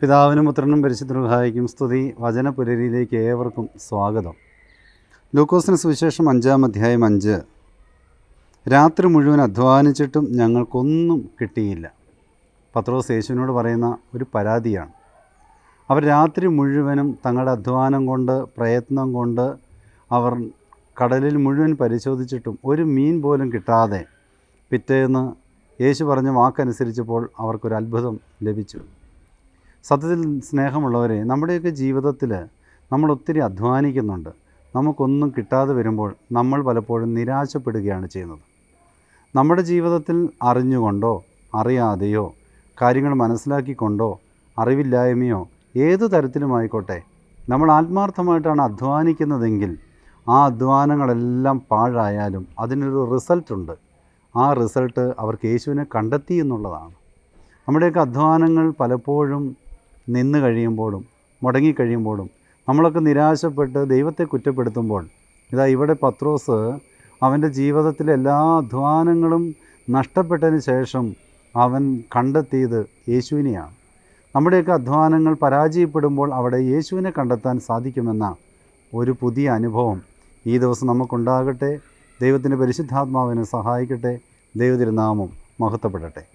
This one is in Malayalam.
പിതാവിനും പുത്രനും പരിശുദ്ധ റൂഹായിക്കും സ്തുതി. വചനപുരരിയിലേക്ക് ഏവർക്കും സ്വാഗതം. ലൂക്കോസിന് സുവിശേഷം 5-ാം അധ്യായം 5. രാത്രി മുഴുവൻ അധ്വാനിച്ചിട്ടും ഞങ്ങൾക്കൊന്നും കിട്ടിയില്ല. പത്രോസ് യേശുവിനോട് പറയുന്ന ഒരു പരാതിയാണ്. അവർ രാത്രി മുഴുവനും തങ്ങളുടെ അധ്വാനം കൊണ്ട്, പ്രയത്നം കൊണ്ട് അവർ കടലിൽ മുഴുവൻ പരിശോധിച്ചിട്ടും ഒരു മീൻ പോലും കിട്ടാതെ പിറ്റേന്ന് യേശു പറഞ്ഞ വാക്കനുസരിച്ചപ്പോൾ അവർക്കൊരു അത്ഭുതം ലഭിച്ചു. സത്യത്തിൽ സ്നേഹമുള്ളവരെ, നമ്മുടെയൊക്കെ ജീവിതത്തിൽ നമ്മൾ ഒത്തിരി അധ്വാനിക്കുന്നുണ്ട്. നമുക്കൊന്നും കിട്ടാതെ വരുമ്പോൾ നമ്മൾ പലപ്പോഴും നിരാശപ്പെടുകയാണ് ചെയ്യുന്നത്. നമ്മുടെ ജീവിതത്തിൽ അറിഞ്ഞുകൊണ്ടോ അറിയാതെയോ കാര്യങ്ങൾ മനസ്സിലാക്കിക്കൊണ്ടോ അറിവില്ലായ്മയോ ഏതു തരത്തിലുമായിക്കോട്ടെ, നമ്മൾ ആത്മാർത്ഥമായിട്ടാണ് അധ്വാനിക്കുന്നതെങ്കിൽ ആ അധ്വാനങ്ങളെല്ലാം പാഴായാലും അതിനൊരു റിസൾട്ടുണ്ട്. ആ റിസൾട്ട് അവർക്ക് യേശുവിനെ കണ്ടെത്തി എന്നുള്ളതാണ്. നമ്മുടെയൊക്കെ അധ്വാനങ്ങൾ പലപ്പോഴും നിന്ന് കഴിയുമ്പോഴും മുടങ്ങിക്കഴിയുമ്പോഴും നമ്മളൊക്കെ നിരാശപ്പെട്ട് ദൈവത്തെ കുറ്റപ്പെടുത്തുമ്പോൾ, ഇതാ ഇവിടെ പത്രോസ് അവൻ്റെ ജീവിതത്തിലെ എല്ലാ അധ്വാനങ്ങളും നഷ്ടപ്പെട്ടതിന് ശേഷം അവൻ കണ്ടെത്തിയത് യേശുവിനെയാണ്. നമ്മുടെയൊക്കെ അധ്വാനങ്ങൾ പരാജയപ്പെടുമ്പോൾ അവിടെ യേശുവിനെ കണ്ടെത്താൻ സാധിക്കുമെന്ന ഒരു പുതിയ അനുഭവം ഈ ദിവസം നമുക്കുണ്ടാകട്ടെ. ദൈവത്തിൻ്റെ പരിശുദ്ധാത്മാവിനെ സഹായിക്കട്ടെ. ദൈവതിരുനാമം മഹത്വപ്പെടട്ടെ.